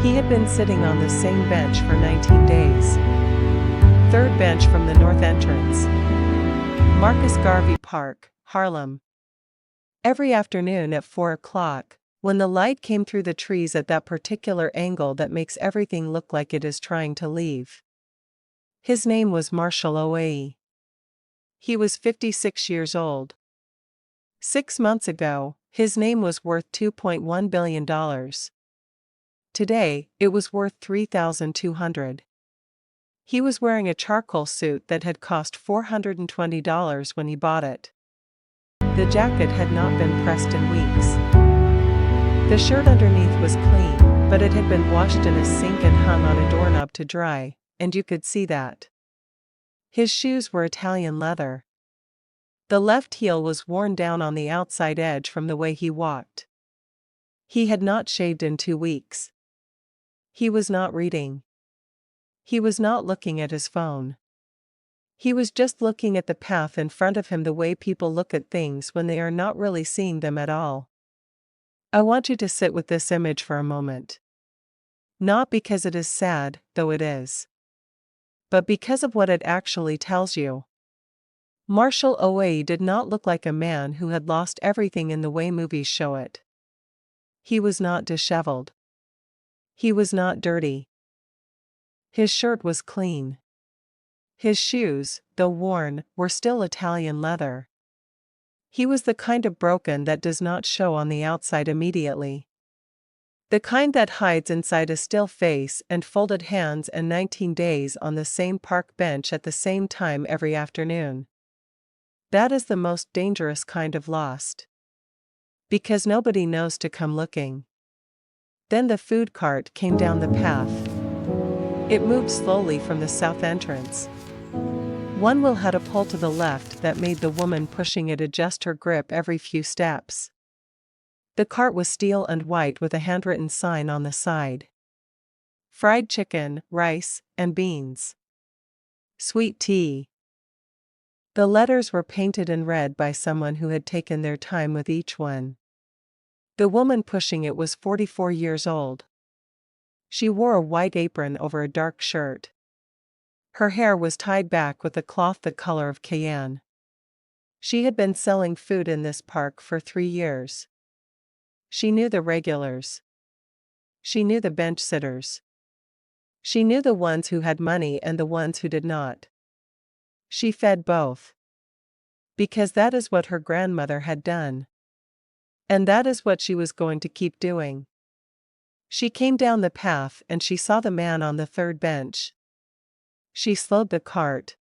He had been sitting on the same bench for 19 days. Third bench from the north entrance. Marcus Garvey Park, Harlem. Every afternoon at 4 o'clock, when the light came through the trees at that particular angle that makes everything look like it is trying to leave. His name was Marshall Oahe. He was 56 years old. 6 months ago, his name was worth $2.1 billion. Today, it was worth $3,200. He was wearing a charcoal suit that had cost $420 when he bought it. The jacket had not been pressed in weeks. The shirt underneath was clean, but it had been washed in a sink and hung on a doorknob to dry, and you could see that. His shoes were Italian leather. The left heel was worn down on the outside edge from the way he walked. He had not shaved in 2 weeks. He was not reading. He was not looking at his phone. He was just looking at the path in front of him the way people look at things when they are not really seeing them at all. I want you to sit with this image for a moment. Not because it is sad, though it is, but because of what it actually tells you. Marshall Oahe did not look like a man who had lost everything in the way movies show it. He was not disheveled. He was not dirty. His shirt was clean. His shoes, though worn, were still Italian leather. He was the kind of broken that does not show on the outside immediately. The kind that hides inside a still face and folded hands and 19 days on the same park bench at the same time every afternoon. That is the most dangerous kind of lost. Because nobody knows to come looking. Then the food cart came down the path. It moved slowly from the south entrance. One wheel had a pull to the left that made the woman pushing it adjust her grip every few steps. The cart was steel and white with a handwritten sign on the side. Fried chicken, rice, and beans. Sweet tea. The letters were painted and read by someone who had taken their time with each one. The woman pushing it was 44 years old. She wore a white apron over a dark shirt. Her hair was tied back with a cloth the color of cayenne. She had been selling food in this park for 3 years. She knew the regulars. She knew the bench sitters. She knew the ones who had money and the ones who did not. She fed both. Because that is what her grandmother had done. And that is what she was going to keep doing. She came down the path and she saw the man on the third bench. She slowed the cart.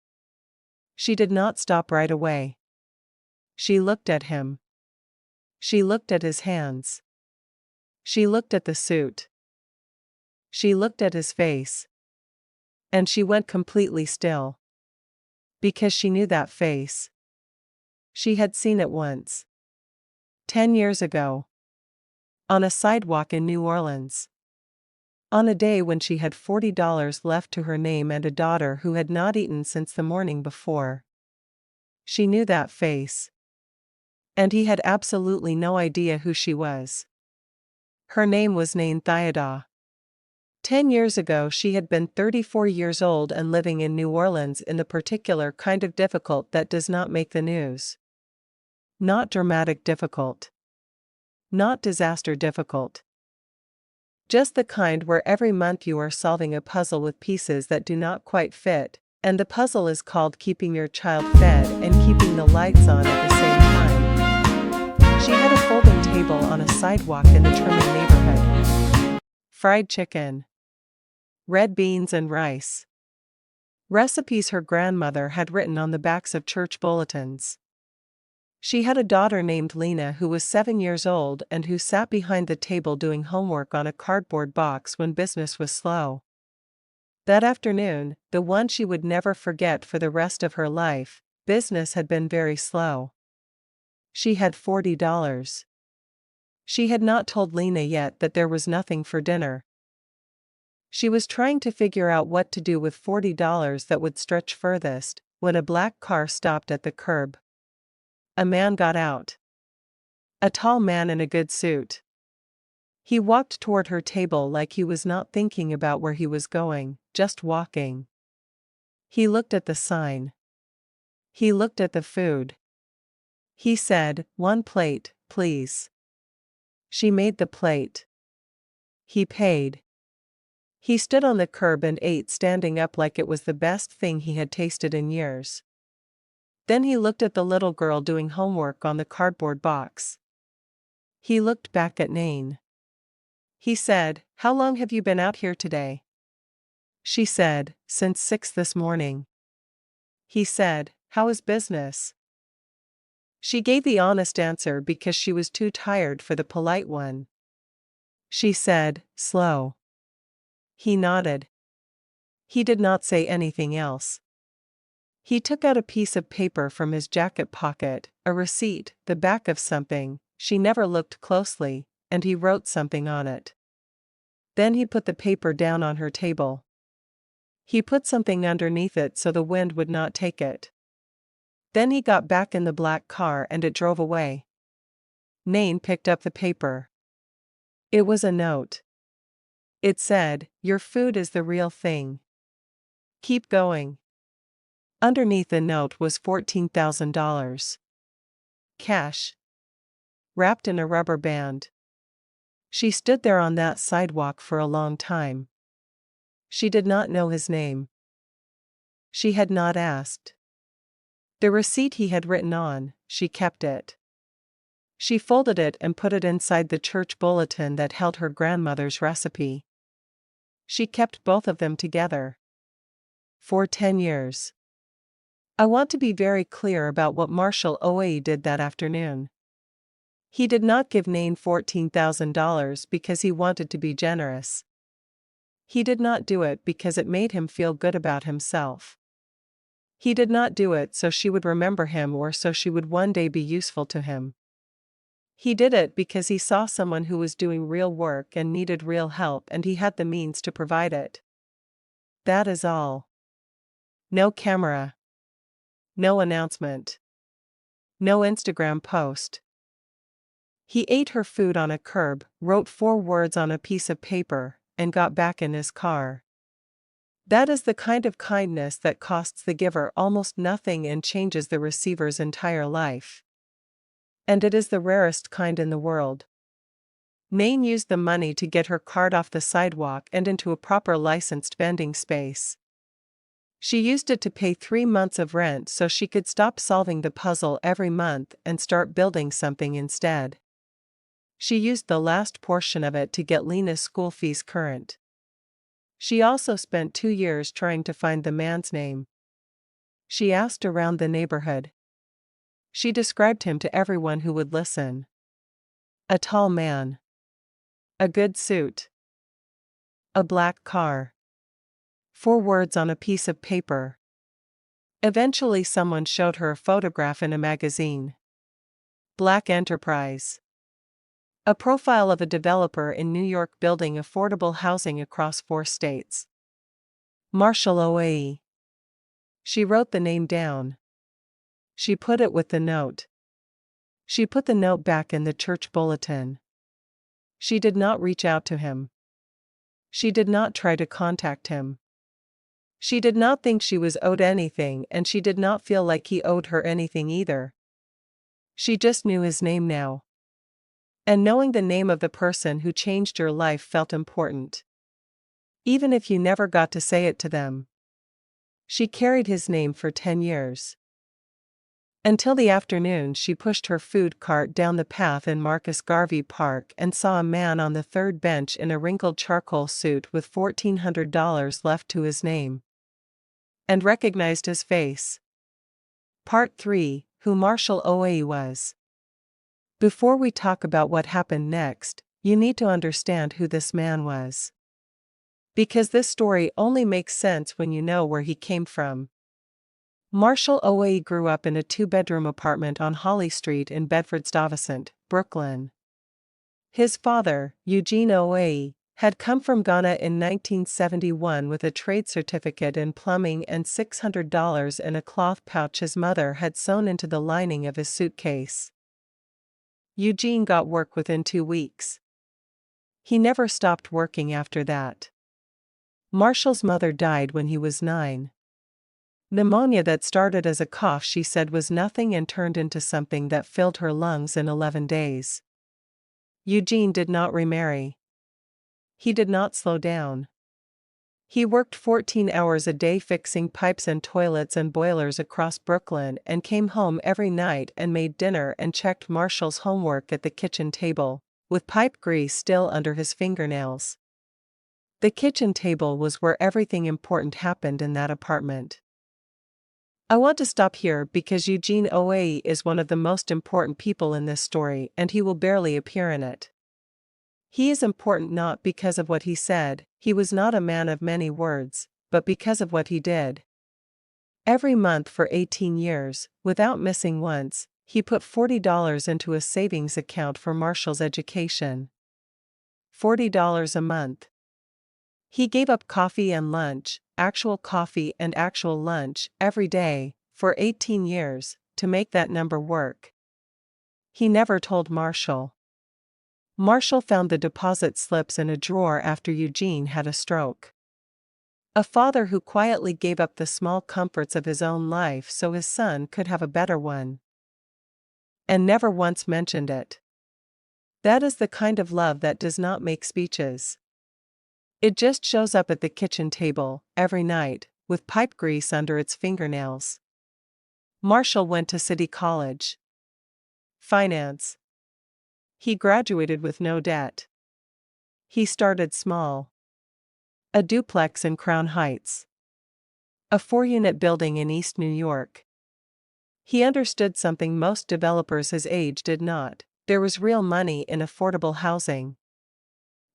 She did not stop right away. She looked at him. She looked at his hands. She looked at the suit. She looked at his face. And she went completely still. Because she knew that face. She had seen it once. 10 years ago. On a sidewalk in New Orleans. On a day when she had $40 left to her name and a daughter who had not eaten since the morning before. She knew that face. And he had absolutely no idea who she was. Her name was Nain Theoda. 10 years ago she had been 34 years old and living in New Orleans in the particular kind of difficult that does not make the news. Not dramatic difficult. Not disaster difficult. Just the kind where every month you are solving a puzzle with pieces that do not quite fit, and the puzzle is called keeping your child fed and keeping the lights on at the same time. She had a folding table on a sidewalk in the Truman neighborhood. Fried chicken. Red beans and rice. Recipes her grandmother had written on the backs of church bulletins. She had a daughter named Lena who was 7 years old and who sat behind the table doing homework on a cardboard box when business was slow. That afternoon, the one she would never forget for the rest of her life, business had been very slow. She had $40. She had not told Lena yet that there was nothing for dinner. She was trying to figure out what to do with $40 that would stretch furthest, when a black car stopped at the curb. A man got out. A tall man in a good suit. He walked toward her table like he was not thinking about where he was going, just walking. He looked at the sign. He looked at the food. He said, "1 plate, please." She made the plate. He paid. He stood on the curb and ate, standing up like it was the best thing he had tasted in years. Then he looked at the little girl doing homework on the cardboard box. He looked back at Nain. He said, "How long have you been out here today?" She said, "Since 6 this morning." He said, "How is business?" She gave the honest answer because she was too tired for the polite one. She said, "Slow." He nodded. He did not say anything else. He took out a piece of paper from his jacket pocket, a receipt, the back of something. She never looked closely, and he wrote something on it. Then he put the paper down on her table. He put something underneath it so the wind would not take it. Then he got back in the black car and it drove away. Nain picked up the paper. It was a note. It said, "Your food is the real thing. Keep going." Underneath the note was $14,000. Cash. Wrapped in a rubber band. She stood there on that sidewalk for a long time. She did not know his name. She had not asked. The receipt he had written on, she kept it. She folded it and put it inside the church bulletin that held her grandmother's recipe. She kept both of them together. For 10 years. I want to be very clear about what Marshall Oae did that afternoon. He did not give Nain $14,000 because he wanted to be generous. He did not do it because it made him feel good about himself. He did not do it so she would remember him or so she would one day be useful to him. He did it because he saw someone who was doing real work and needed real help and he had the means to provide it. That is all. No camera. No announcement. No Instagram post. He ate her food on a curb, wrote 4 words on a piece of paper, and got back in his car. That is the kind of kindness that costs the giver almost nothing and changes the receiver's entire life. And it is the rarest kind in the world. Nain used the money to get her cart off the sidewalk and into a proper licensed vending space. She used it to pay 3 months of rent so she could stop solving the puzzle every month and start building something instead. She used the last portion of it to get Lena's school fees current. She also spent 2 years trying to find the man's name. She asked around the neighborhood. She described him to everyone who would listen. A tall man. A good suit. A black car. 4 words on a piece of paper. Eventually someone showed her a photograph in a magazine. Black Enterprise. A profile of a developer in New York building affordable housing across 4 states. Marshall Oae. She wrote the name down. She put it with the note. She put the note back in the church bulletin. She did not reach out to him. She did not try to contact him. She did not think she was owed anything and she did not feel like he owed her anything either. She just knew his name now. And knowing the name of the person who changed your life felt important. Even if you never got to say it to them. She carried his name for 10 years. Until the afternoon she pushed her food cart down the path in Marcus Garvey Park and saw a man on the 3rd bench in a wrinkled charcoal suit with $1,400 left to his name. And recognized his face. Part 3: Who Marshall Oae was. Before we talk about what happened next, you need to understand who this man was. Because this story only makes sense when you know where he came from. Marshall Oae grew up in a 2-bedroom apartment on Holly Street in Bedford-Stuyvesant, Brooklyn. His father, Eugene Oae, had come from Ghana in 1971 with a trade certificate in plumbing and $600 in a cloth pouch his mother had sewn into the lining of his suitcase. Eugene got work within 2 weeks. He never stopped working after that. Marshall's mother died when he was 9. Pneumonia that started as a cough, she said, was nothing and turned into something that filled her lungs in 11 days. Eugene did not remarry. He did not slow down. He worked 14 hours a day fixing pipes and toilets and boilers across Brooklyn and came home every night and made dinner and checked Marshall's homework at the kitchen table, with pipe grease still under his fingernails. The kitchen table was where everything important happened in that apartment. I want to stop here because Eugene Oae is one of the most important people in this story and he will barely appear in it. He is important not because of what he said, he was not a man of many words, but because of what he did. Every month for 18 years, without missing once, he put $40 into a savings account for Marshall's education. $40 a month. He gave up coffee and lunch, actual coffee and actual lunch, every day, for 18 years, to make that number work. He never told Marshall. Marshall found the deposit slips in a drawer after Eugene had a stroke. A father who quietly gave up the small comforts of his own life so his son could have a better one. And never once mentioned it. That is the kind of love that does not make speeches. It just shows up at the kitchen table, every night, with pipe grease under its fingernails. Marshall went to City College. Finance. He graduated with no debt. He started small. A duplex in Crown Heights. A 4-unit building in East New York. He understood something most developers his age did not: there was real money in affordable housing.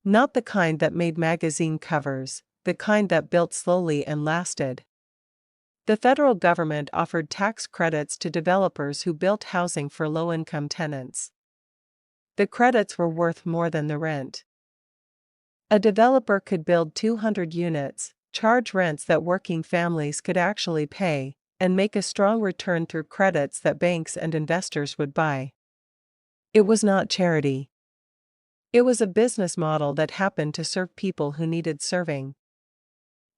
Not the kind that made magazine covers, the kind that built slowly and lasted. The federal government offered tax credits to developers who built housing for low-income tenants. The credits were worth more than the rent. A developer could build 200 units, charge rents that working families could actually pay, and make a strong return through credits that banks and investors would buy. It was not charity. It was a business model that happened to serve people who needed serving.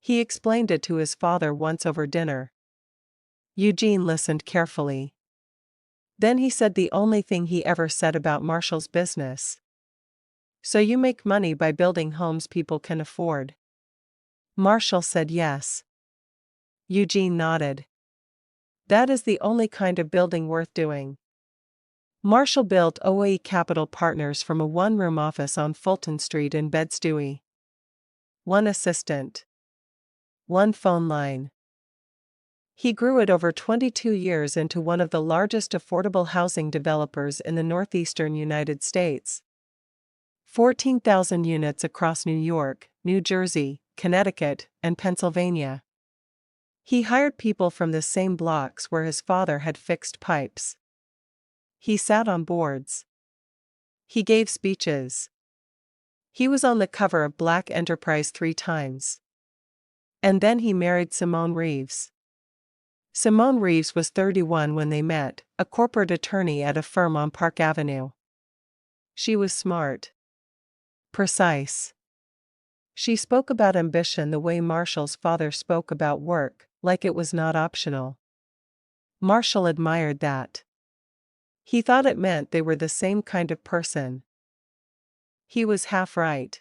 He explained it to his father once over dinner. Eugene listened carefully. Then he said the only thing he ever said about Marshall's business. "So you make money by building homes people can afford?" Marshall said yes. Eugene nodded. "That is the only kind of building worth doing." Marshall built OAE Capital Partners from a one-room office on Fulton Street in Bed-Stuy. One assistant. One phone line. He grew it over 22 years into one of the largest affordable housing developers in the northeastern United States. 14,000 units across New York, New Jersey, Connecticut, and Pennsylvania. He hired people from the same blocks where his father had fixed pipes. He sat on boards. He gave speeches. He was on the cover of Black Enterprise 3 times. And then he married Simone Reeves. Simone Reeves was 31 when they met, a corporate attorney at a firm on Park Avenue. She was smart. Precise. She spoke about ambition the way Marshall's father spoke about work, like it was not optional. Marshall admired that. He thought it meant they were the same kind of person. He was half right.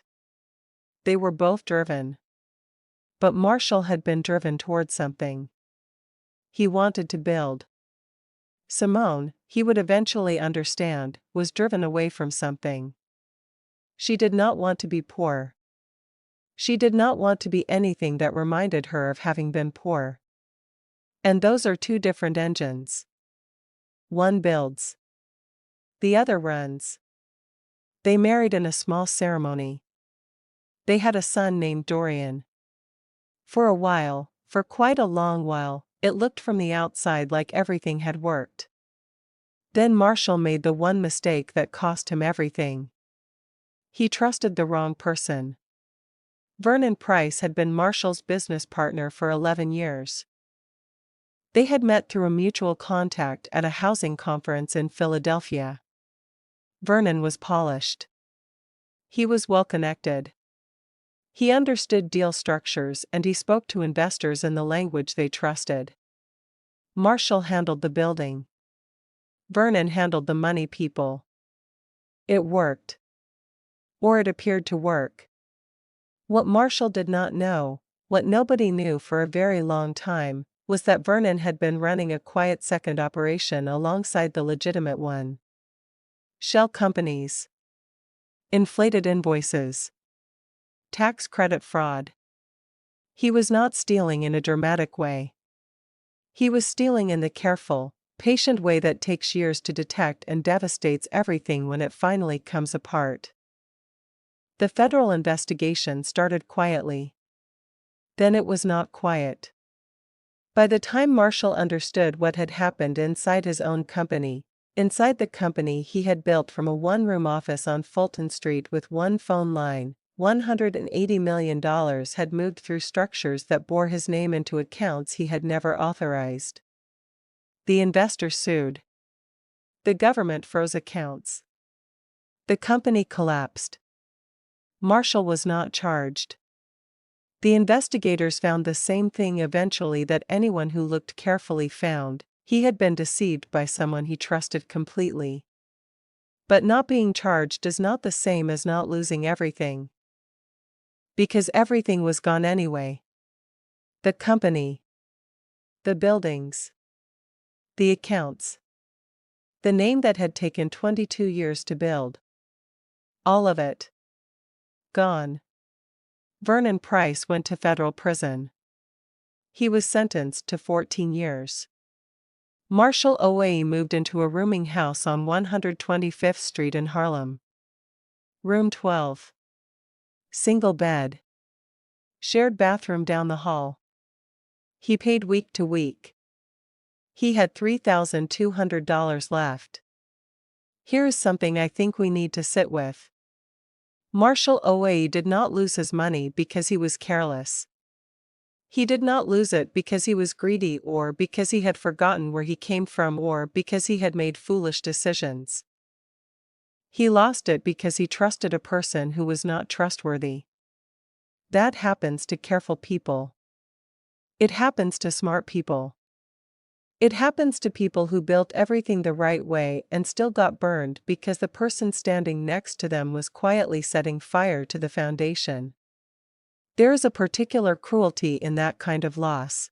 They were both driven. But Marshall had been driven toward something. He wanted to build. Simone, he would eventually understand, was driven away from something. She did not want to be poor. She did not want to be anything that reminded her of having been poor. And those are two different engines. One builds. The other runs. They married in a small ceremony. They had a son named Dorian. For a while, for quite a long while, it looked from the outside like everything had worked. Then Marshall made the one mistake that cost him everything. He trusted the wrong person. Vernon Price had been Marshall's business partner for 11 years. They had met through a mutual contact at a housing conference in Philadelphia. Vernon was polished. He was well connected. He understood deal structures and he spoke to investors in the language they trusted. Marshall handled the building. Vernon handled the money people. It worked. Or it appeared to work. What Marshall did not know, what nobody knew for a very long time, was that Vernon had been running a quiet second operation alongside the legitimate one. Shell companies. Inflated invoices. Tax credit fraud. He was not stealing in a dramatic way. He was stealing in the careful, patient way that takes years to detect and devastates everything when it finally comes apart. The federal investigation started quietly. Then it was not quiet. By the time Marshall understood what had happened inside his own company, inside the company he had built from a one-room office on Fulton Street with one phone line, $180 million had moved through structures that bore his name into accounts he had never authorized. The investors sued. The government froze accounts. The company collapsed. Marshall was not charged. The investigators found the same thing eventually that anyone who looked carefully found: he had been deceived by someone he trusted completely. But not being charged is not the same as not losing everything. Because everything was gone anyway. The company. The buildings. The accounts. The name that had taken 22 years to build. All of it. Gone. Vernon Price went to federal prison. He was sentenced to 14 years. Marshall Oahe moved into a rooming house on 125th Street in Harlem. Room 12. Single bed. Shared bathroom down the hall. He paid week to week. He had $3,200 left. Here is something I think we need to sit with. Marshall Oahe did not lose his money because he was careless. He did not lose it because he was greedy or because he had forgotten where he came from or because he had made foolish decisions. He lost it because he trusted a person who was not trustworthy. That happens to careful people. It happens to smart people. It happens to people who built everything the right way and still got burned because the person standing next to them was quietly setting fire to the foundation. There is a particular cruelty in that kind of loss.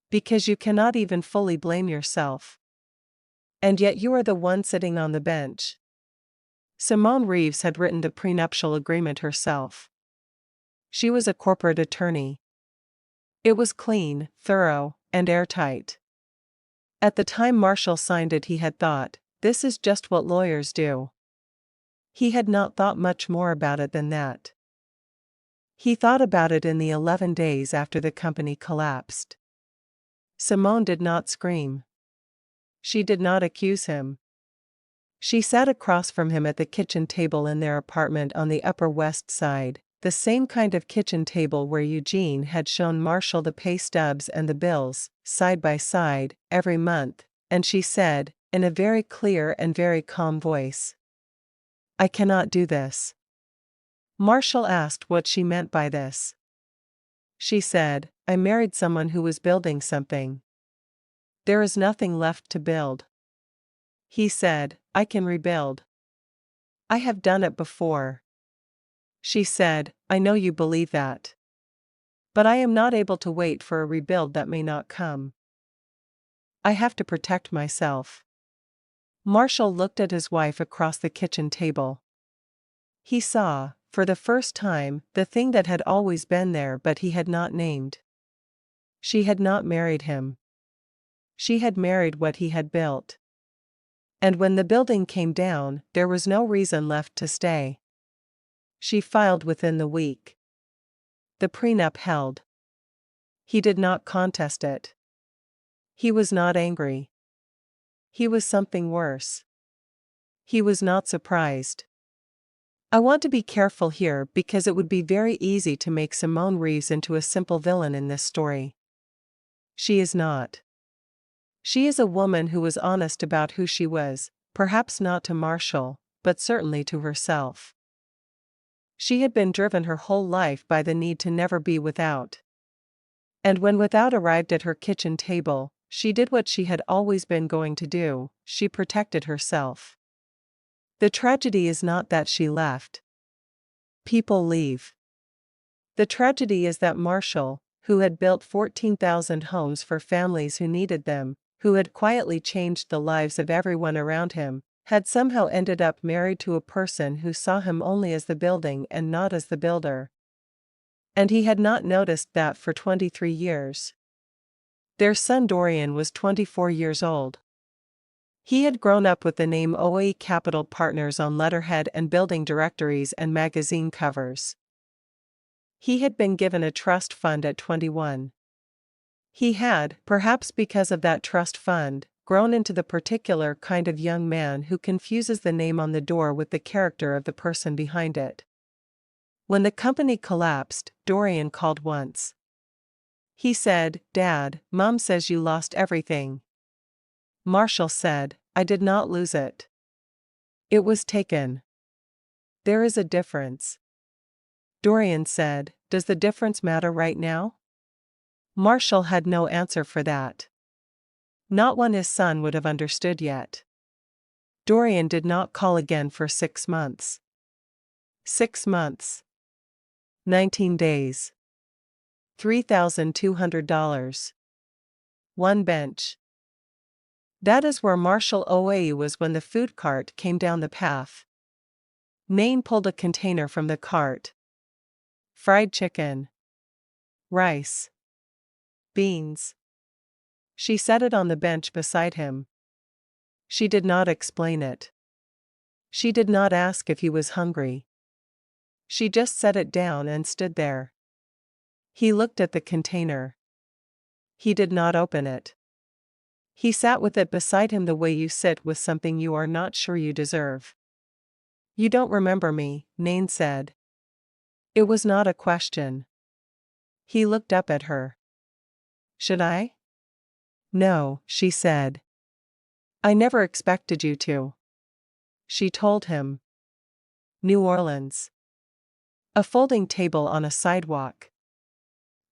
Because you cannot even fully blame yourself. And yet you are the one sitting on the bench. Simone Reeves had written the prenuptial agreement herself. She was a corporate attorney. It was clean, thorough, and airtight. At the time Marshall signed it he had thought, this is just what lawyers do. He had not thought much more about it than that. He thought about it in the 11 days after the company collapsed. Simone did not scream. She did not accuse him. She sat across from him at the kitchen table in their apartment on the Upper West Side, the same kind of kitchen table where Eugene had shown Marshall the pay stubs and the bills, side by side, every month, and she said, in a very clear and very calm voice, "I cannot do this." Marshall asked what she meant by this. She said, "I married someone who was building something. There is nothing left to build." He said, "I can rebuild. I have done it before." She said, "I know you believe that. But I am not able to wait for a rebuild that may not come. I have to protect myself." Marshall looked at his wife across the kitchen table. He saw, for the first time, the thing that had always been there but he had not named. She had not married him. She had married what he had built. And when the building came down, there was no reason left to stay. She filed within the week. The prenup held. He did not contest it. He was not angry. He was something worse. He was not surprised. I want to be careful here because it would be very easy to make Simone Reeves into a simple villain in this story. She is not. She is a woman who was honest about who she was, perhaps not to Marshall, but certainly to herself. She had been driven her whole life by the need to never be without. And when without arrived at her kitchen table, she did what she had always been going to do: she protected herself. The tragedy is not that she left. People leave. The tragedy is that Marshall, who had built 14,000 homes for families who needed them, who had quietly changed the lives of everyone around him, had somehow ended up married to a person who saw him only as the building and not as the builder. And he had not noticed that for 23 years. Their son Dorian was 24 years old. He had grown up with the name OA Capital Partners on letterhead and building directories and magazine covers. He had been given a trust fund at 21. He had, perhaps because of that trust fund, grown into the particular kind of young man who confuses the name on the door with the character of the person behind it. When the company collapsed, Dorian called once. He said, "Dad, Mom says you lost everything." Marshall said, "I did not lose it. It was taken." There is a difference. Dorian said, "Does the difference matter right now?" Marshall had no answer for that. Not one his son would have understood yet. Dorian did not call again for 6 months. 6 months. 19 days. $3,200. One bench. That is where Marshall OA was when the food cart came down the path. Nain pulled a container from the cart. Fried chicken. Rice. Beans. She set it on the bench beside him. She did not explain it. She did not ask if he was hungry. She just set it down and stood there. He looked at the container. He did not open it. He sat with it beside him the way you sit with something you are not sure you deserve. "You don't remember me," Nain said. It was not a question. He looked up at her. "Should I?" "No," she said. "I never expected you to." She told him. New Orleans. A folding table on a sidewalk.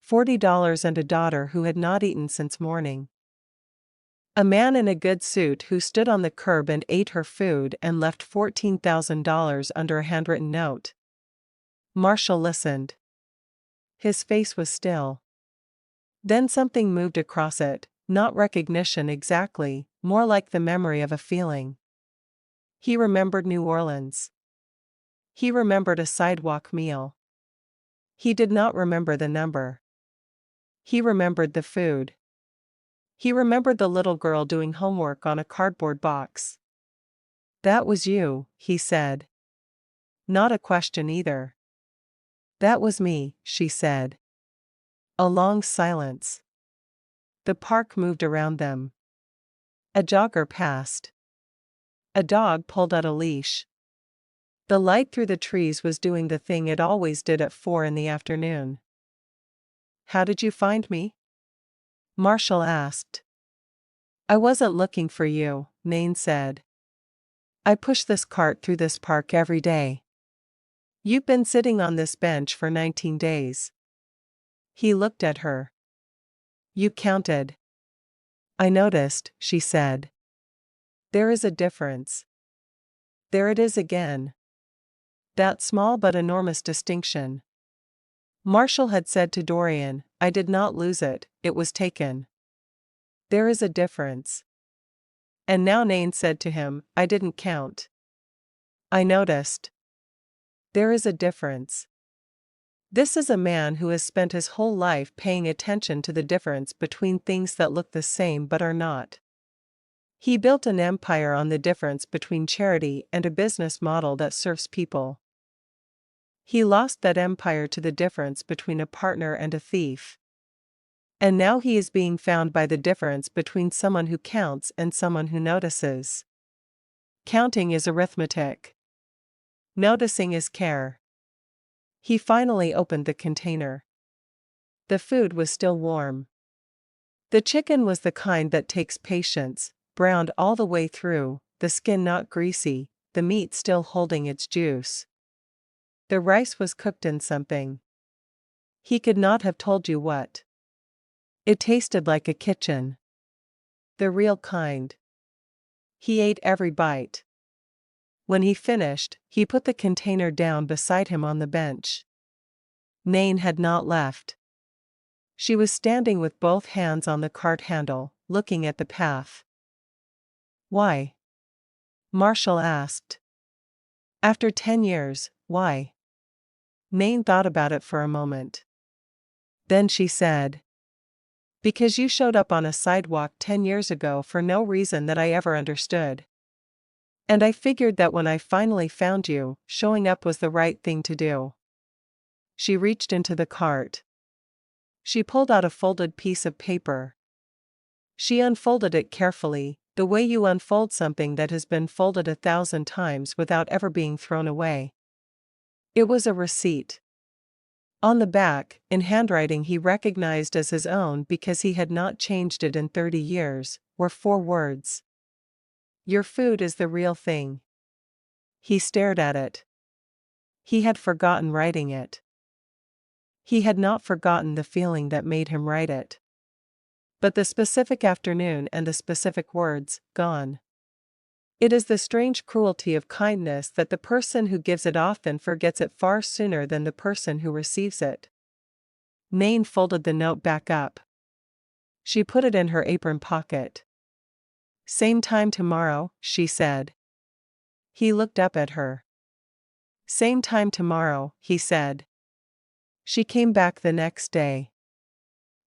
$40 and a daughter who had not eaten since morning. A man in a good suit who stood on the curb and ate her food and left $14,000 under a handwritten note. Marshall listened. His face was still. Then something moved across it, not recognition exactly, more like the memory of a feeling. He remembered New Orleans. He remembered a sidewalk meal. He did not remember the number. He remembered the food. He remembered the little girl doing homework on a cardboard box. "That was you," he said. Not a question either. "That was me," she said. A long silence. The park moved around them. A jogger passed. A dog pulled at a leash. The light through the trees was doing the thing it always did at 4 in the afternoon. "How did you find me?" Marshall asked. "I wasn't looking for you," Nain said. "I push this cart through this park every day. You've been sitting on this bench for 19 days. He looked at her. "You counted." "I noticed," she said. "There is a difference." There it is again. That small but enormous distinction. Marshall had said to Dorian, "I did not lose it, it was taken." There is a difference. And now Nain said to him, "I didn't count. I noticed." There is a difference. This is a man who has spent his whole life paying attention to the difference between things that look the same but are not. He built an empire on the difference between charity and a business model that serves people. He lost that empire to the difference between a partner and a thief. And now he is being found by the difference between someone who counts and someone who notices. Counting is arithmetic. Noticing is care. He finally opened the container. The food was still warm. The chicken was the kind that takes patience, browned all the way through, the skin not greasy, the meat still holding its juice. The rice was cooked in something. He could not have told you what. It tasted like a kitchen. The real kind. He ate every bite. When he finished, he put the container down beside him on the bench. Nain had not left. She was standing with both hands on the cart handle, looking at the path. Why? Marshall asked. After 10 years, why? Nain thought about it for a moment. Then she said, because you showed up on a sidewalk 10 years ago for no reason that I ever understood. And I figured that when I finally found you, showing up was the right thing to do. She reached into the cart. She pulled out a folded piece of paper. She unfolded it carefully, the way you unfold something that has been folded 1,000 times without ever being thrown away. It was a receipt. On the back, in handwriting he recognized as his own because he had not changed it in 30 years, were 4 words. Your food is the real thing. He stared at it. He had forgotten writing it. He had not forgotten the feeling that made him write it. But the specific afternoon and the specific words, gone. It is the strange cruelty of kindness that the person who gives it often forgets it far sooner than the person who receives it. Nain folded the note back up. She put it in her apron pocket. Same time tomorrow, she said. He looked up at her. Same time tomorrow, he said. She came back the next day.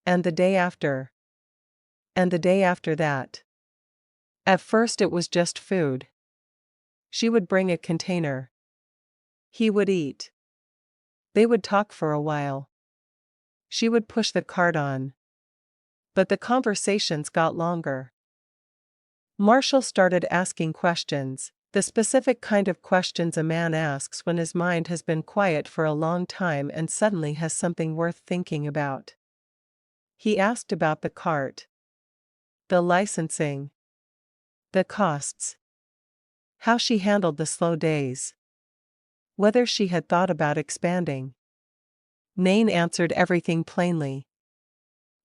And the day after. And the day after that. At first it was just food. She would bring a container. He would eat. They would talk for a while. She would push the cart on. But the conversations got longer. Marshall started asking questions, the specific kind of questions a man asks when his mind has been quiet for a long time and suddenly has something worth thinking about. He asked about the cart, the licensing, the costs, how she handled the slow days, whether she had thought about expanding. Nain answered everything plainly.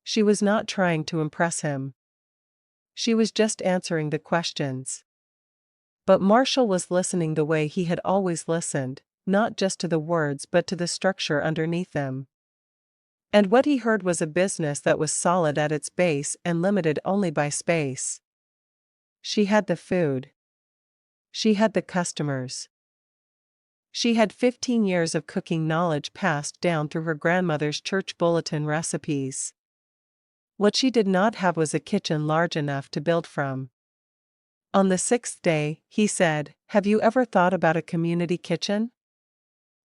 She was not trying to impress him. She was just answering the questions. But Marshall was listening the way he had always listened, not just to the words but to the structure underneath them. And what he heard was a business that was solid at its base and limited only by space. She had the food. She had the customers. She had 15 years of cooking knowledge passed down through her grandmother's church bulletin recipes. What she did not have was a kitchen large enough to build from. On the 6th day, he said, "Have you ever thought about a community kitchen?"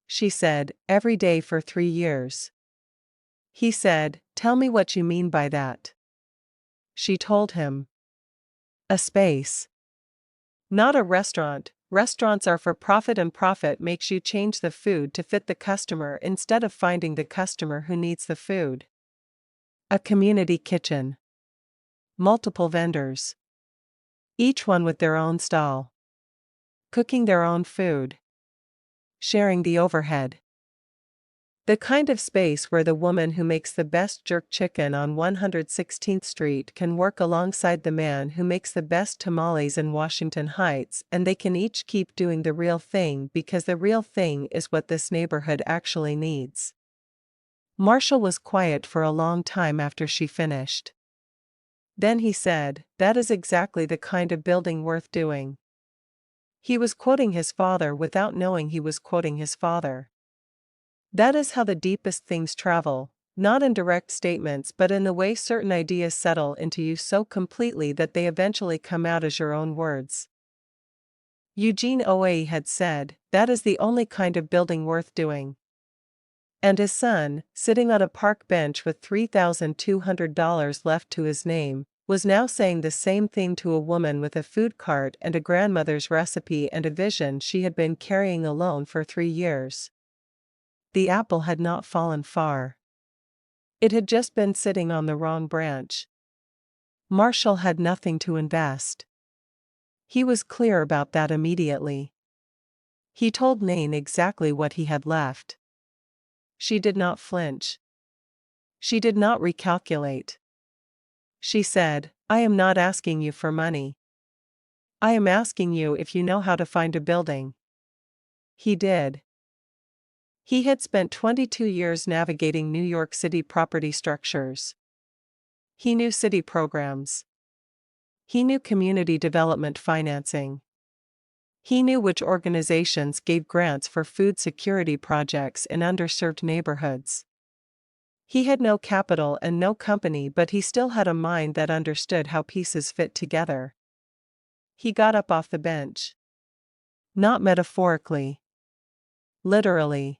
She said, "Every day for 3 years." He said, "Tell me what you mean by that." She told him. A space. Not a restaurant. Restaurants are for profit and profit makes you change the food to fit the customer instead of finding the customer who needs the food. A community kitchen. Multiple vendors. Each one with their own stall. Cooking their own food. Sharing the overhead. The kind of space where the woman who makes the best jerk chicken on 116th Street can work alongside the man who makes the best tamales in Washington Heights, and they can each keep doing the real thing because the real thing is what this neighborhood actually needs. Marshall was quiet for a long time after she finished. Then he said, "That is exactly the kind of building worth doing." He was quoting his father without knowing he was quoting his father. That is how the deepest things travel, not in direct statements but in the way certain ideas settle into you so completely that they eventually come out as your own words. Eugene Oe had said, "That is the only kind of building worth doing." And his son, sitting on a park bench with $3,200 left to his name, was now saying the same thing to a woman with a food cart and a grandmother's recipe and a vision she had been carrying alone for 3 years. The apple had not fallen far. It had just been sitting on the wrong branch. Marshall had nothing to invest. He was clear about that immediately. He told Nain exactly what he had left. She did not flinch. She did not recalculate. She said, "I am not asking you for money. I am asking you if you know how to find a building." He did. He had spent 22 years navigating New York City property structures. He knew city programs. He knew community development financing. He knew which organizations gave grants for food security projects in underserved neighborhoods. He had no capital and no company, but he still had a mind that understood how pieces fit together. He got up off the bench. Not metaphorically. Literally.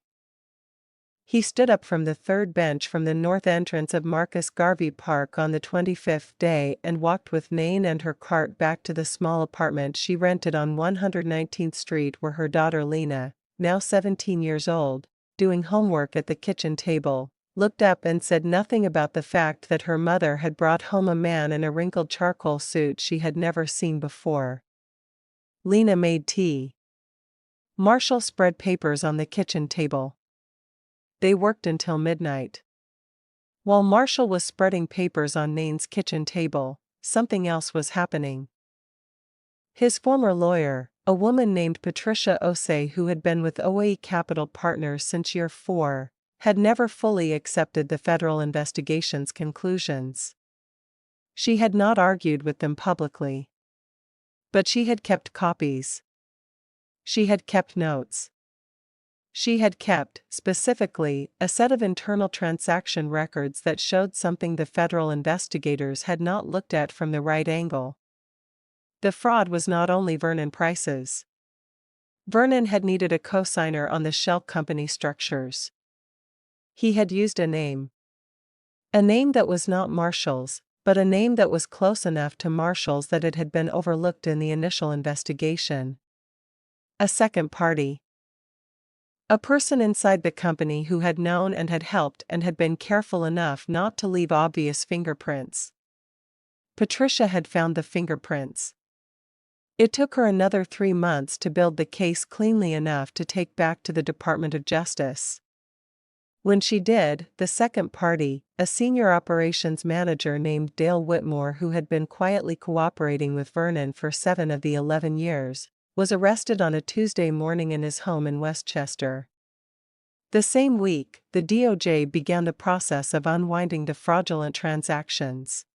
He stood up from the third bench from the north entrance of Marcus Garvey Park on the 25th day and walked with Nain and her cart back to the small apartment she rented on 119th Street, where her daughter Lena, now 17 years old, doing homework at the kitchen table, looked up and said nothing about the fact that her mother had brought home a man in a wrinkled charcoal suit she had never seen before. Lena made tea. Marshall spread papers on the kitchen table. They worked until midnight. While Marshall was spreading papers on Nain's kitchen table, something else was happening. His former lawyer, a woman named Patricia Osei, who had been with OAE Capital Partners since year 4, had never fully accepted the federal investigation's conclusions. She had not argued with them publicly. But she had kept copies. She had kept notes. She had kept, specifically, a set of internal transaction records that showed something the federal investigators had not looked at from the right angle. The fraud was not only Vernon Price's. Vernon had needed a cosigner on the shell company structures. He had used a name. A name that was not Marshall's, but a name that was close enough to Marshall's that it had been overlooked in the initial investigation. A second party. A person inside the company who had known and had helped and had been careful enough not to leave obvious fingerprints. Patricia had found the fingerprints. It took her another 3 months to build the case cleanly enough to take back to the Department of Justice. When she did, the second party, a senior operations manager named Dale Whitmore, who had been quietly cooperating with Vernon for 7 of the 11 years, was arrested on a Tuesday morning in his home in Westchester. The same week, the DOJ began the process of unwinding the fraudulent transactions.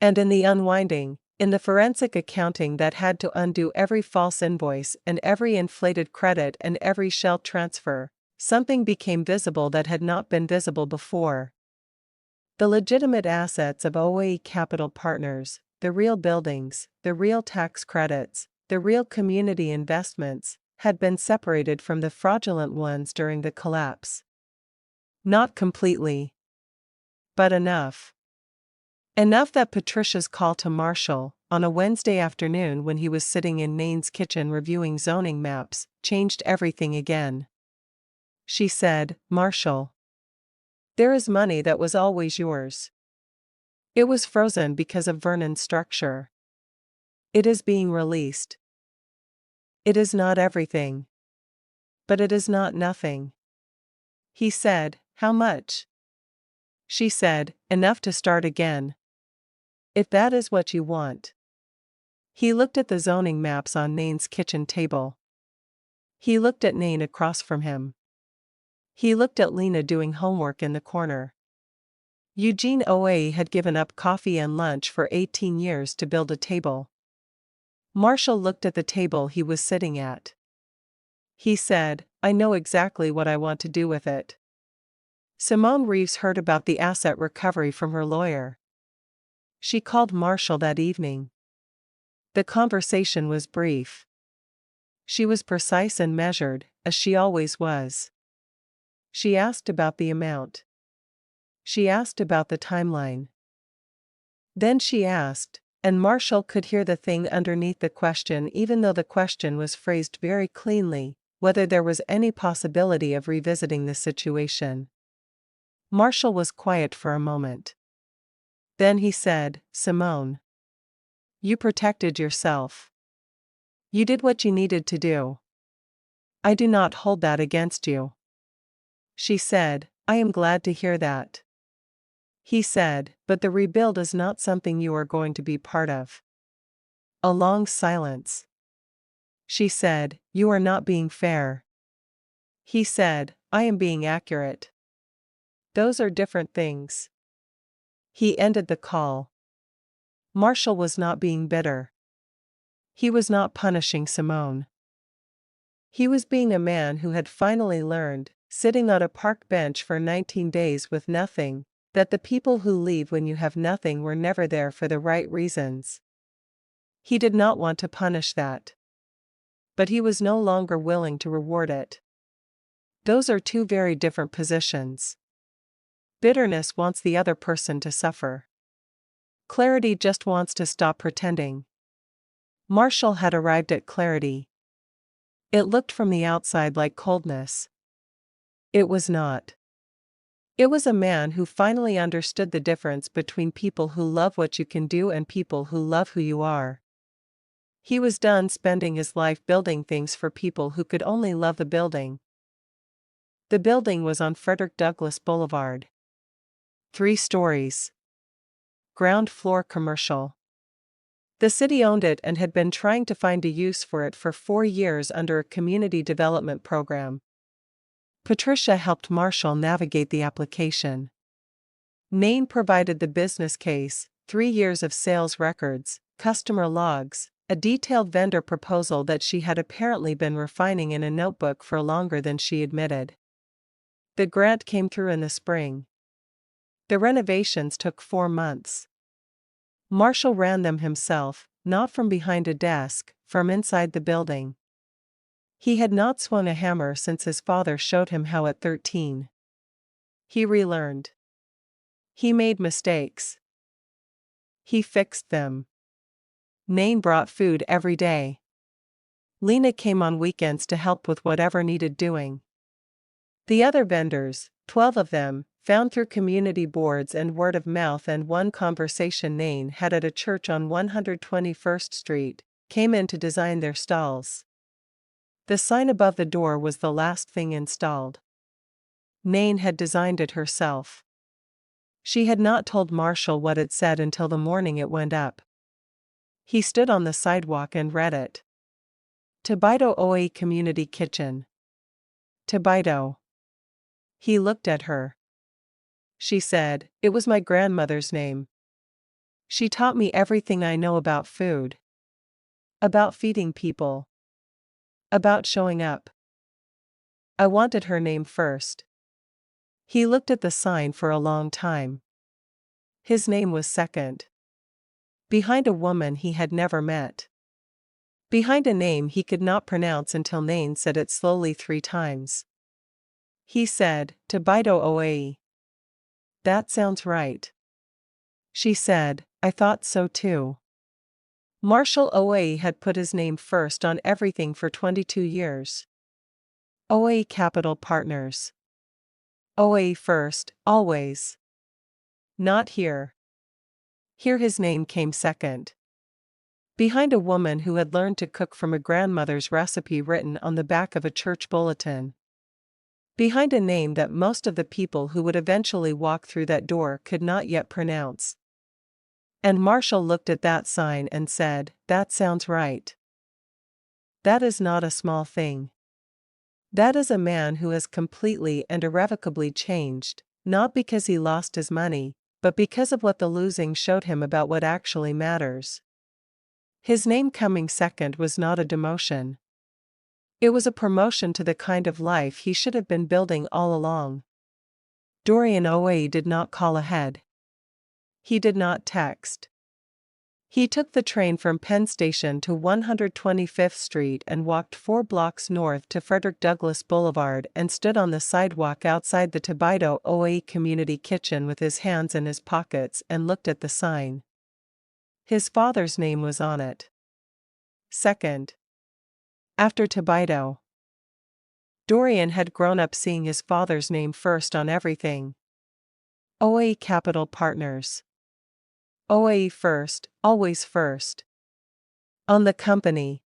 And in the unwinding, in the forensic accounting that had to undo every false invoice and every inflated credit and every shell transfer, something became visible that had not been visible before. The legitimate assets of OAE Capital Partners, the real buildings, the real tax credits, the real community investments, had been separated from the fraudulent ones during the collapse. Not completely, but enough. Enough that Patricia's call to Marshall, on a Wednesday afternoon when he was sitting in Nain's kitchen reviewing zoning maps, changed everything again. She said, "Marshall, there is money that was always yours. It was frozen because of Vernon's structure. It is being released. It is not everything. But it is not nothing." He said, "How much?" She said, "Enough to start again. If that is what you want." He looked at the zoning maps on Nain's kitchen table. He looked at Nain across from him. He looked at Lena doing homework in the corner. Eugene OA had given up coffee and lunch for 18 years to build a table. Marshall looked at the table he was sitting at. He said, "I know exactly what I want to do with it." Simone Reeves heard about the asset recovery from her lawyer. She called Marshall that evening. The conversation was brief. She was precise and measured, as she always was. She asked about the amount. She asked about the timeline. Then she asked, and Marshall could hear the thing underneath the question even though the question was phrased very cleanly, whether there was any possibility of revisiting the situation. Marshall was quiet for a moment. Then he said, "Simone, you protected yourself. You did what you needed to do. I do not hold that against you. She said, I am glad to hear that. He said, but the rebuild is not something you are going to be part of. A long silence. She said, you are not being fair. He said, I am being accurate. Those are different things. He ended the call. Marshall was not being bitter. He was not punishing Simone. He was being a man who had finally learned, sitting on a park bench for 19 days with nothing, that the people who leave when you have nothing were never there for the right reasons. He did not want to punish that. But he was no longer willing to reward it. Those are two very different positions. Bitterness wants the other person to suffer. Clarity just wants to stop pretending. Marshall had arrived at clarity. It looked from the outside like coldness. It was not. It was a man who finally understood the difference between people who love what you can do and people who love who you are. He was done spending his life building things for people who could only love the building. The building was on Frederick Douglass Boulevard. 3 stories. Ground floor commercial. The city owned it and had been trying to find a use for it for 4 years under a community development program. Patricia helped Marshall navigate the application. Nain provided the business case, 3 years of sales records, customer logs, a detailed vendor proposal that she had apparently been refining in a notebook for longer than she admitted. The grant came through in the spring. The renovations took 4 months. Marshall ran them himself, not from behind a desk, from inside the building. He had not swung a hammer since his father showed him how at 13. He relearned. He made mistakes. He fixed them. Nain brought food every day. Lena came on weekends to help with whatever needed doing. The other vendors, 12 of them, found through community boards and word of mouth and one conversation Nain had at a church on 121st Street, came in to design their stalls. The sign above the door was the last thing installed. Nain had designed it herself. She had not told Marshall what it said until the morning it went up. He stood on the sidewalk and read it. Tobito Oe Community Kitchen. Tobito. He looked at her. She said, it was my grandmother's name. She taught me everything I know about food. About feeding people. About showing up. I wanted her name first. He looked at the sign for a long time. His name was second. Behind a woman he had never met. Behind a name he could not pronounce until Nain said it slowly 3 times. He said, Tobito Oe. That sounds right. She said, I thought so too. Marshall Oe had put his name first on everything for 22 years. Oe Capital Partners. Oe first, always. Not here. Here his name came second. Behind a woman who had learned to cook from a grandmother's recipe written on the back of a church bulletin. Behind a name that most of the people who would eventually walk through that door could not yet pronounce. And Marshall looked at that sign and said, that sounds right. That is not a small thing. That is a man who has completely and irrevocably changed, not because he lost his money, but because of what the losing showed him about what actually matters. His name coming second was not a demotion. It was a promotion to the kind of life he should have been building all along. Dorian Oe did not call ahead. He did not text. He took the train from Penn Station to 125th Street and walked 4 blocks north to Frederick Douglass Boulevard and stood on the sidewalk outside the Tobito Oe Community Kitchen with his hands in his pockets and looked at the sign. His father's name was on it. Second. After Tobito. Dorian had grown up seeing his father's name first on everything. Oe Capital Partners. Oe first, always first. On the company.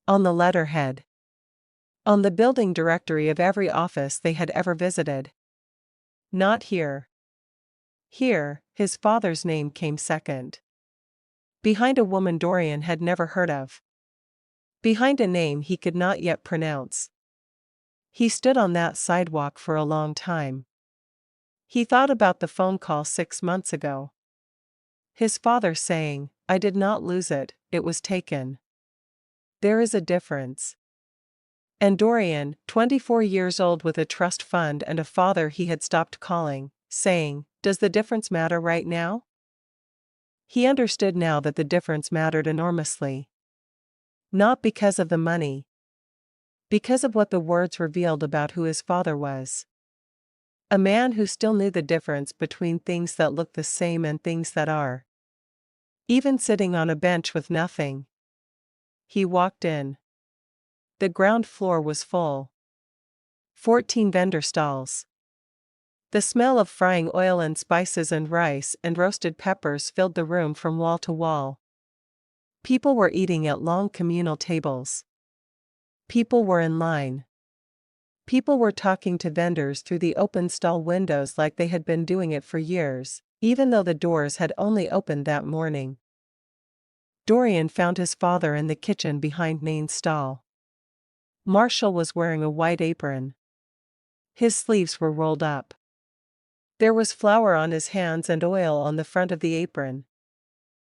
On the letterhead. On the building directory of every office they had ever visited. Not here. Here, his father's name came second. Behind a woman Dorian had never heard of. Behind a name he could not yet pronounce. He stood on that sidewalk for a long time. He thought about the phone call 6 months ago. His father saying, "I did not lose it, it was taken." There is a difference. And Dorian, 24 years old with a trust fund and a father he had stopped calling, saying, "Does the difference matter right now?" He understood now that the difference mattered enormously. Not because of the money. Because of what the words revealed about who his father was. A man who still knew the difference between things that look the same and things that are. Even sitting on a bench with nothing. He walked in. The ground floor was full. 14 vendor stalls. The smell of frying oil and spices and rice and roasted peppers filled the room from wall to wall. People were eating at long communal tables. People were in line. People were talking to vendors through the open stall windows like they had been doing it for years, even though the doors had only opened that morning. Dorian found his father in the kitchen behind Nain's stall. Marshall was wearing a white apron. His sleeves were rolled up. There was flour on his hands and oil on the front of the apron.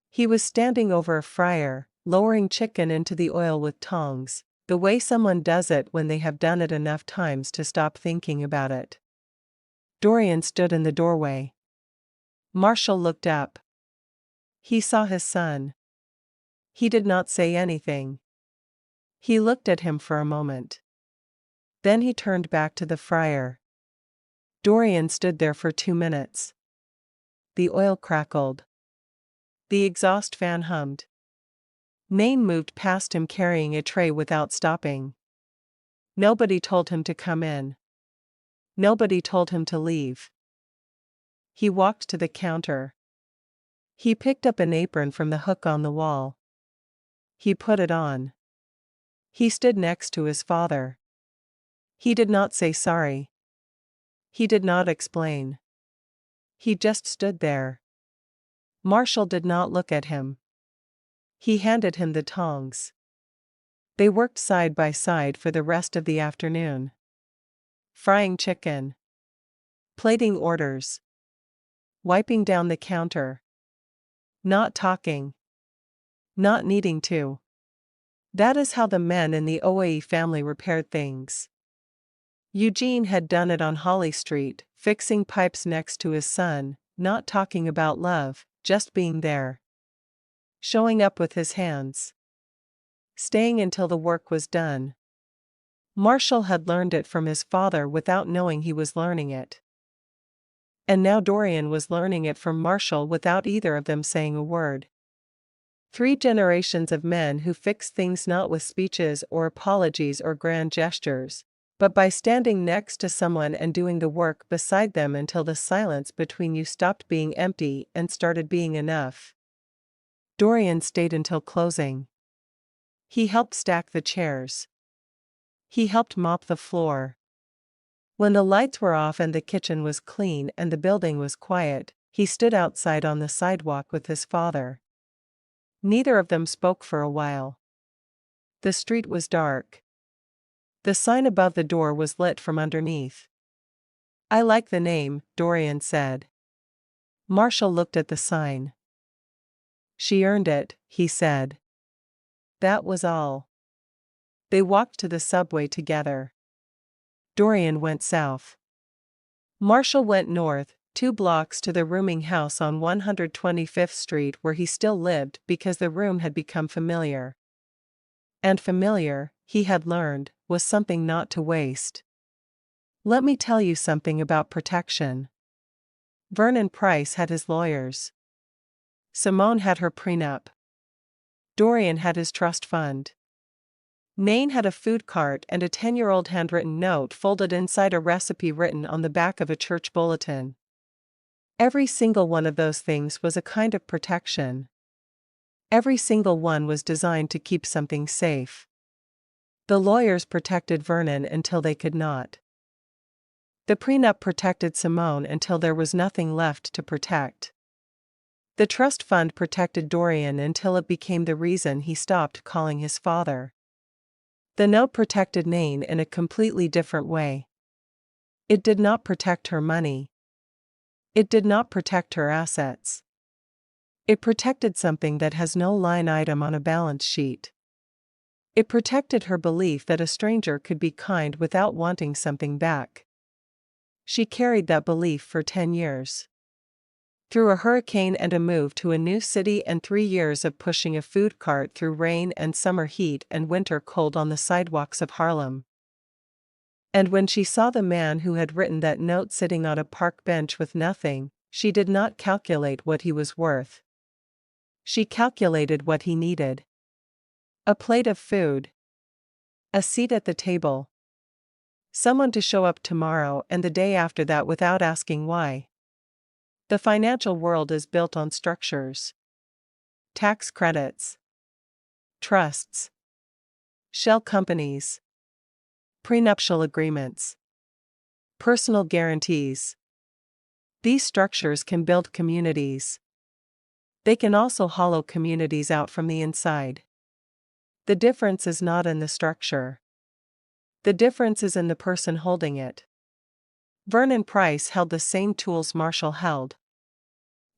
He was standing over a fryer, lowering chicken into the oil with tongs, the way someone does it when they have done it enough times to stop thinking about it. Dorian stood in the doorway. Marshall looked up. He saw his son. He did not say anything. He looked at him for a moment. Then he turned back to the fryer. Dorian stood there for 2 minutes. The oil crackled. The exhaust fan hummed. Nain moved past him carrying a tray without stopping. Nobody told him to come in. Nobody told him to leave. He walked to the counter. He picked up an apron from the hook on the wall. He put it on. He stood next to his father. He did not say sorry. He did not explain. He just stood there. Marshall did not look at him. He handed him the tongs. They worked side by side for the rest of the afternoon. Frying chicken. Plating orders. Wiping down the counter. Not talking. Not needing to. That is how the men in the OAE family repaired things. Eugene had done it on Holly Street, fixing pipes next to his son, not talking about love, just being there. Showing up with his hands. Staying until the work was done. Marshall had learned it from his father without knowing he was learning it. And now Dorian was learning it from Marshall without either of them saying a word. 3 generations of men who fixed things not with speeches or apologies or grand gestures, but by standing next to someone and doing the work beside them until the silence between you stopped being empty and started being enough. Dorian stayed until closing. He helped stack the chairs. He helped mop the floor. When the lights were off and the kitchen was clean and the building was quiet, he stood outside on the sidewalk with his father. Neither of them spoke for a while. The street was dark. The sign above the door was lit from underneath. "I like the name," Dorian said. Marshall looked at the sign. "She earned it," he said. That was all. They walked to the subway together. Dorian went south. Marshall went north, 2 blocks to the rooming house on 125th Street where he still lived because the room had become familiar. And familiar, he had learned, was something not to waste. Let me tell you something about protection. Vernon Price had his lawyers. Simone had her prenup. Dorian had his trust fund. Nain had a food cart and a 10-year-old handwritten note folded inside a recipe written on the back of a church bulletin. Every single one of those things was a kind of protection. Every single one was designed to keep something safe. The lawyers protected Vernon until they could not. The prenup protected Simone until there was nothing left to protect. The trust fund protected Dorian until it became the reason he stopped calling his father. The note protected Nain in a completely different way. It did not protect her money. It did not protect her assets. It protected something that has no line item on a balance sheet. It protected her belief that a stranger could be kind without wanting something back. She carried that belief for 10 years. Through a hurricane and a move to a new city and 3 years of pushing a food cart through rain and summer heat and winter cold on the sidewalks of Harlem. And when she saw the man who had written that note sitting on a park bench with nothing, she did not calculate what he was worth. She calculated what he needed. A plate of food. A seat at the table. Someone to show up tomorrow and the day after that without asking why. The financial world is built on structures. Tax credits. Trusts. Shell companies. Prenuptial agreements. Personal guarantees. These structures can build communities. They can also hollow communities out from the inside. The difference is not in the structure. The difference is in the person holding it. Vernon Price held the same tools Marshall held.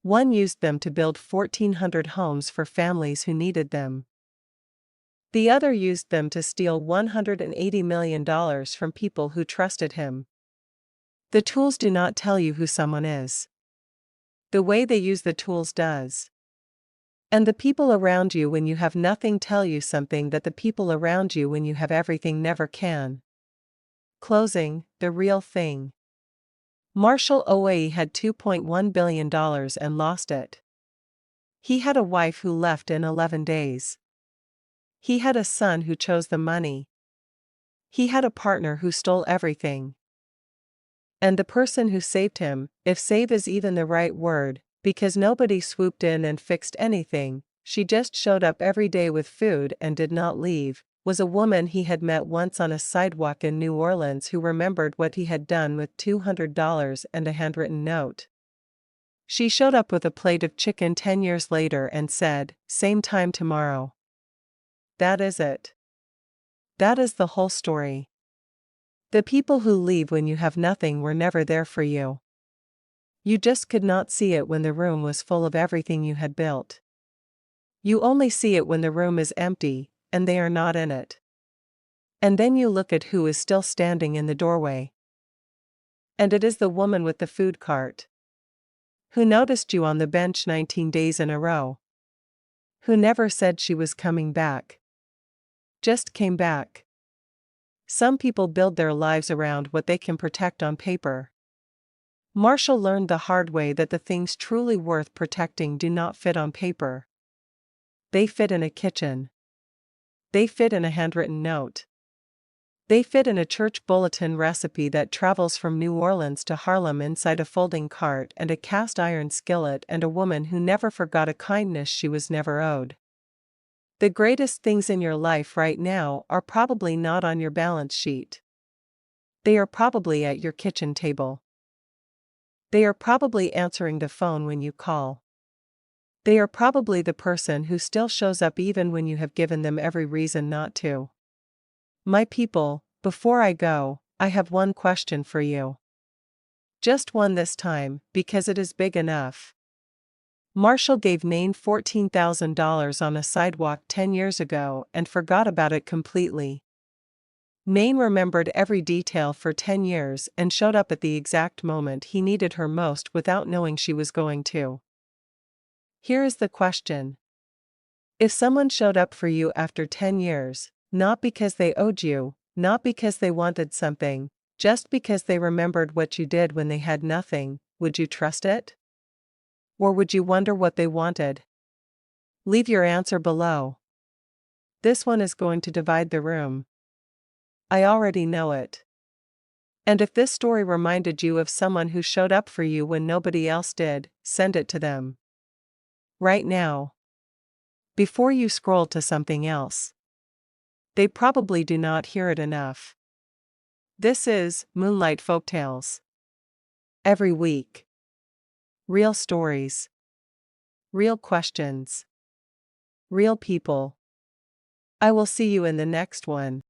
One used them to build 1,400 homes for families who needed them. The other used them to steal $180 million from people who trusted him. The tools do not tell you who someone is. The way they use the tools does. And the people around you when you have nothing tell you something that the people around you when you have everything never can. Closing, the real thing. Marshall Oahe had $2.1 billion and lost it. He had a wife who left in 11 days. He had a son who chose the money. He had a partner who stole everything. And the person who saved him, if save is even the right word, because nobody swooped in and fixed anything, she just showed up every day with food and did not leave, was a woman he had met once on a sidewalk in New Orleans who remembered what he had done with $200 and a handwritten note. She showed up with a plate of chicken 10 years later and said, "Same time tomorrow." That is it. That is the whole story. The people who leave when you have nothing were never there for you. You just could not see it when the room was full of everything you had built. You only see it when the room is empty, and they are not in it. And then you look at who is still standing in the doorway. And it is the woman with the food cart. Who noticed you on the bench 19 days in a row. Who never said she was coming back. Just came back. Some people build their lives around what they can protect on paper. Marshall learned the hard way that the things truly worth protecting do not fit on paper. They fit in a kitchen. They fit in a handwritten note. They fit in a church bulletin recipe that travels from New Orleans to Harlem inside a folding cart and a cast iron skillet and a woman who never forgot a kindness she was never owed. The greatest things in your life right now are probably not on your balance sheet. They are probably at your kitchen table. They are probably answering the phone when you call. They are probably the person who still shows up even when you have given them every reason not to. My people, before I go, I have one question for you. Just one this time, because it is big enough. Marshall gave Nain $14,000 on a sidewalk 10 years ago and forgot about it completely. Nain remembered every detail for 10 years and showed up at the exact moment he needed her most without knowing she was going to. Here is the question. If someone showed up for you after 10 years, not because they owed you, not because they wanted something, just because they remembered what you did when they had nothing, would you trust it? Or would you wonder what they wanted? Leave your answer below. This one is going to divide the room. I already know it. And if this story reminded you of someone who showed up for you when nobody else did, send it to them. Right now. Before you scroll to something else. They probably do not hear it enough. This is Moonlight Folktales. Every week. Real stories. Real questions. Real people. I will see you in the next one.